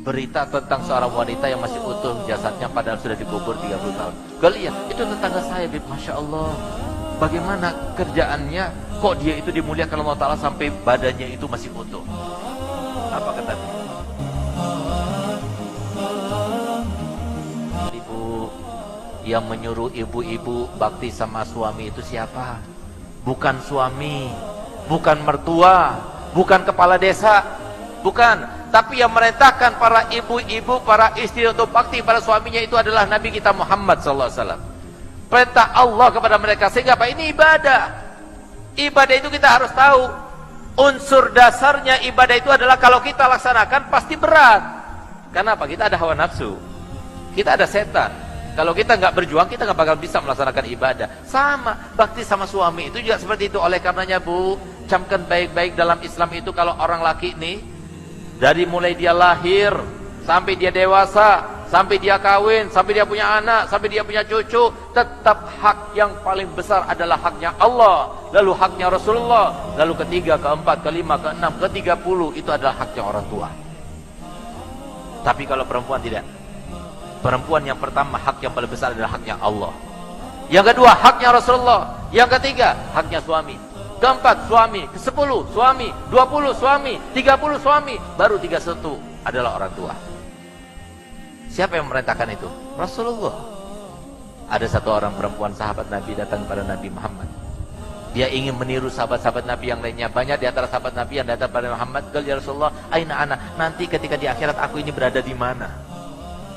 berita tentang seorang wanita yang masih utuh jasadnya padahal sudah dikubur 30 tahun. Kalian, itu tetangga saya, Bib. Masya Allah, bagaimana kerjaannya, kok dia itu dimuliakan Allah Ta'ala sampai badannya itu masih utuh. Apa kata dia? Ibu yang menyuruh ibu-ibu bakti sama suami itu siapa? Bukan suami, bukan mertua, bukan kepala desa, bukan. Tapi yang merintahkan para ibu-ibu, para istri untuk bakti pada suaminya itu adalah Nabi kita Muhammad SAW. Perintah Allah kepada mereka. Sehingga apa? Ini ibadah. Ibadah itu kita harus tahu. Unsur dasarnya ibadah itu adalah kalau kita laksanakan pasti berat. Karena apa? Kita ada hawa nafsu. Kita ada setan. Kalau kita nggak berjuang, kita nggak bakal bisa melaksanakan ibadah. Sama, bakti sama suami itu juga seperti itu. Oleh karenanya, Bu, camkan baik-baik dalam Islam itu kalau orang laki nih, dari mulai dia lahir, sampai dia dewasa, sampai dia kawin, sampai dia punya anak, sampai dia punya cucu, tetap hak yang paling besar adalah haknya Allah, lalu haknya Rasulullah, lalu ketiga, keempat, kelima, keenam, ke-30 itu adalah haknya orang tua. Tapi kalau perempuan tidak. Perempuan yang pertama hak yang paling besar adalah haknya Allah. Yang kedua haknya Rasulullah. Yang ketiga haknya suami. Keempat suami, ke-10 suami, 20 suami, 30 suami, baru 31 adalah orang tua. Siapa yang memerintahkan itu? Rasulullah. Ada satu orang perempuan sahabat Nabi datang kepada Nabi Muhammad. Dia ingin meniru sahabat-sahabat Nabi yang lainnya. Banyak di antara sahabat Nabi yang datang kepada Muhammad, "Qul ya Rasulullah, aina ana? Nanti ketika di akhirat aku ini berada di mana?"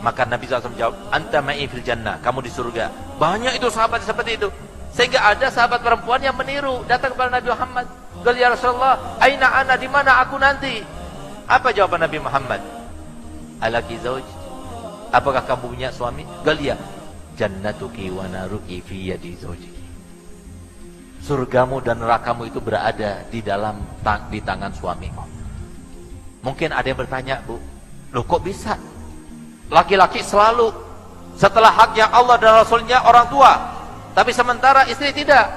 Maka Nabi SAW jawab, "Anta ma'i fil jannah." Kamu di surga. Banyak itu sahabat seperti itu. Sehingga ada sahabat perempuan yang meniru, datang kepada Nabi Muhammad, "Qul ya Rasulullah, aina ana? Di mana aku nanti?" Apa jawaban Nabi Muhammad? "Alaki zauj?" Apakah kamu punya suami? "Qul ya, jannatuki wa naruki fi yadi zaujiki." Surgamu dan nerakamu itu berada di tangan suamimu. Mungkin ada yang bertanya, "Bu, loh kok bisa? Laki-laki selalu setelah haknya Allah dan Rasulnya orang tua, tapi sementara istri tidak.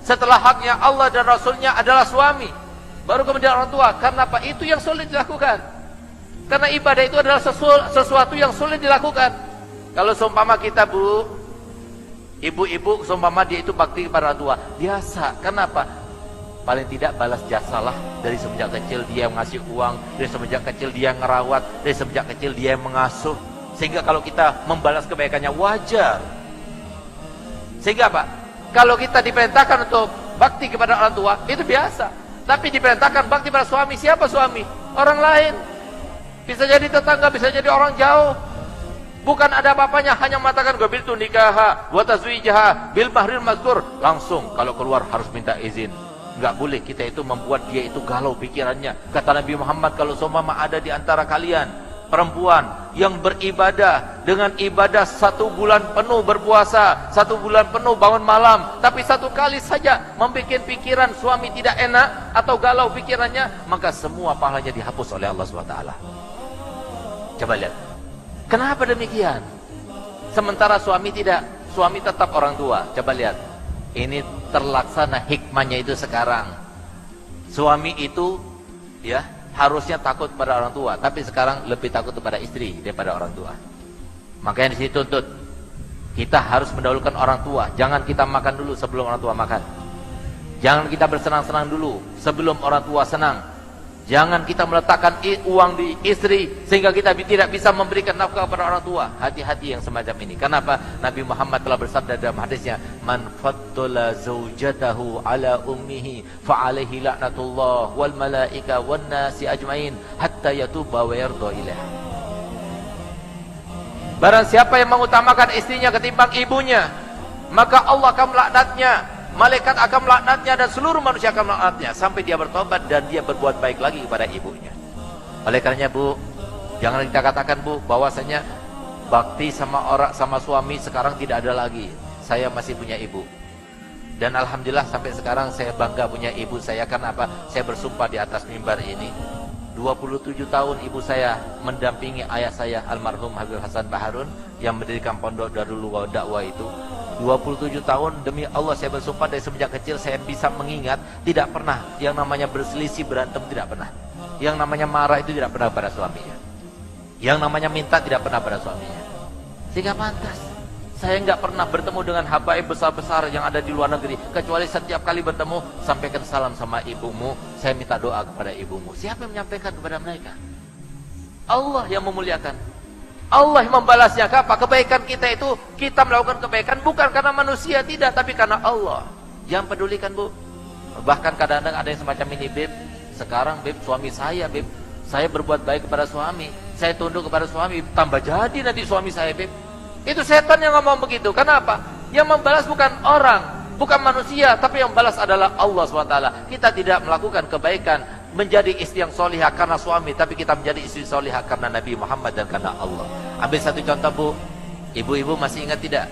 Setelah haknya Allah dan Rasulnya adalah suami, baru kemudian orang tua." Karena apa? Itu yang sulit dilakukan. Karena ibadah itu adalah sesuatu yang sulit dilakukan. Kalau seumpama kita, Bu, ibu-ibu, seumpama dia itu bakti kepada orang tua, biasa. Kenapa? Paling tidak balas jasalah. Dari semenjak kecil dia mengasih uang, dari semenjak kecil dia ngerawat, dari semenjak kecil dia mengasuh. Sehingga kalau kita membalas kebaikannya wajar. Sehingga apa? Kalau kita diperintahkan untuk bakti kepada orang tua, itu biasa. Tapi diperintahkan bakti pada suami, siapa suami? Orang lain. Bisa jadi tetangga, bisa jadi orang jauh. Bukan ada apa-apanya, hanya mengatakan qabiltu nikaha wa tazwijaha bil mahril mazkur. Langsung kalau keluar harus minta izin. Enggak boleh kita itu membuat dia itu galau pikirannya. Kata Nabi Muhammad, kalau seumpama ada di antara kalian perempuan yang beribadah dengan ibadah 1 bulan penuh berpuasa, 1 bulan penuh bangun malam, tapi 1 kali saja membuat pikiran suami tidak enak atau galau pikirannya, maka semua pahalanya dihapus oleh Allah SWT. Coba lihat, kenapa demikian? Sementara suami tidak, suami tetap orang tua. Coba lihat, ini terlaksana hikmahnya itu sekarang. Suami itu ya harusnya takut pada orang tua, tapi sekarang lebih takut kepada istri daripada orang tua. Makanya di situ tuntut kita harus mendahulukan orang tua. Jangan kita makan dulu sebelum orang tua makan. Jangan kita bersenang-senang dulu sebelum orang tua senang. Jangan kita meletakkan uang di istri sehingga kita tidak bisa memberikan nafkah kepada orang tua. Hati-hati yang semacam ini. Kenapa? Nabi Muhammad telah bersabda dalam hadisnya, "Man faddala zaujatahu ala ummihi fa alaihi la'natullah wal malaika wan nasi ajmain hatta yatuba wa yarda ilaiha." Barang siapa yang mengutamakan istrinya ketimbang ibunya, maka Allah akan melaknatnya, malaikat akan melaknatnya, dan seluruh manusia akan melaknatnya sampai dia bertobat dan dia berbuat baik lagi kepada ibunya. Oleh karenanya, Bu, jangan kita katakan, Bu, bahwasanya bakti sama suami sekarang tidak ada lagi. Saya masih punya ibu. Dan alhamdulillah sampai sekarang saya bangga punya ibu saya. Karena apa? Saya bersumpah di atas mimbar ini, 27 tahun ibu saya mendampingi ayah saya almarhum Habib Hasan Baharun yang mendirikan pondok Darul Dakwah itu. 27 tahun demi Allah saya bersumpah, dari semenjak kecil saya bisa mengingat tidak pernah yang namanya berselisih, berantem, tidak pernah. Yang namanya marah itu tidak pernah pada suaminya. Yang namanya minta tidak pernah pada suaminya. Sehingga pantas. Saya nggak pernah bertemu dengan habaib besar-besar yang ada di luar negeri, kecuali setiap kali bertemu, sampaikan salam sama ibumu, saya minta doa kepada ibumu. Siapa yang menyampaikan kepada mereka? Allah yang memuliakan. Allah yang membalasnya. Apa? Kebaikan kita itu, kita melakukan kebaikan bukan karena manusia, tidak, tapi karena Allah. Jangan pedulikan, Bu. Bahkan kadang-kadang ada yang semacam ini, Beb. Sekarang, Beb, suami saya, Beb, saya berbuat baik kepada suami, saya tunduk kepada suami, tambah jadi nanti suami saya, Beb. Itu setan yang ngomong begitu. Kenapa? Yang membalas bukan orang, bukan manusia, tapi yang membalas adalah Allah SWT. Kita tidak melakukan kebaikan menjadi istri yang solihah karena suami, tapi kita menjadi istri solihah karena Nabi Muhammad dan karena Allah. Ambil satu contoh, Bu. Ibu-ibu masih ingat tidak?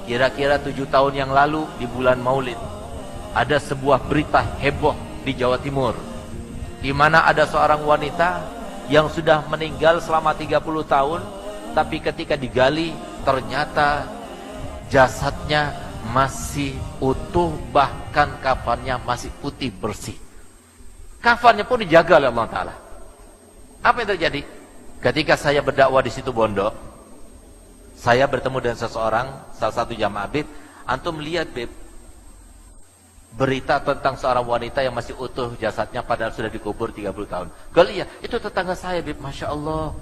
Kira-kira 7 tahun yang lalu di bulan Maulid, ada sebuah berita heboh di Jawa Timur, di mana ada seorang wanita yang sudah meninggal selama 30 tahun, tapi ketika digali ternyata jasadnya masih utuh, bahkan kafannya masih putih bersih. Kafannya pun dijaga oleh Allah Ta'ala. Apa yang terjadi? Ketika saya berdakwah di situ Bondo, saya bertemu dengan seseorang, salah satu jamaah, Beb, antum lihat, Beb, berita tentang seorang wanita yang masih utuh jasadnya padahal sudah dikubur 30 tahun. Kalau iya, itu tetangga saya, Beb, Masya Allah.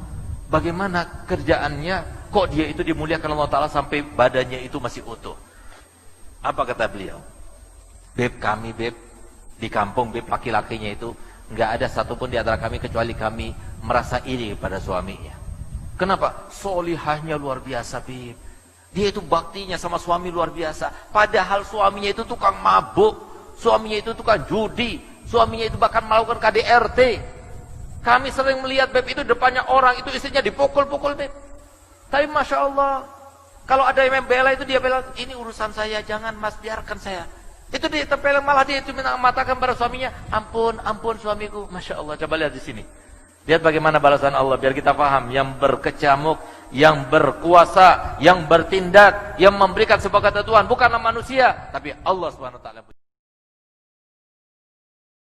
Bagaimana kerjaannya, kok dia itu dimuliakan Allah Ta'ala sampai badannya itu masih utuh. Apa kata beliau? Beb, kami, Beb, di kampung, Beb, laki-lakinya itu nggak ada satupun di antara kami kecuali kami merasa iri pada suaminya. Kenapa? Solihahnya luar biasa, Beb. Dia itu baktinya sama suami luar biasa. Padahal suaminya itu tukang mabuk, suaminya itu tukang judi, suaminya itu bahkan melakukan KDRT. Kami sering melihat, Beb, itu depannya orang, itu istrinya dipukul-pukul, Beb. Tapi Masya Allah, kalau ada yang membela itu dia bilang, ini urusan saya, jangan Mas, biarkan saya. Itu dia tempelin, malah dia itu mengatakan pada suaminya, ampun, ampun suamiku. Masya Allah, coba lihat di sini. Lihat bagaimana balasan Allah, biar kita paham. Yang berkecamuk, yang berkuasa, yang bertindak, yang memberikan sebuah ketentuan, bukanlah manusia, tapi Allah SWT.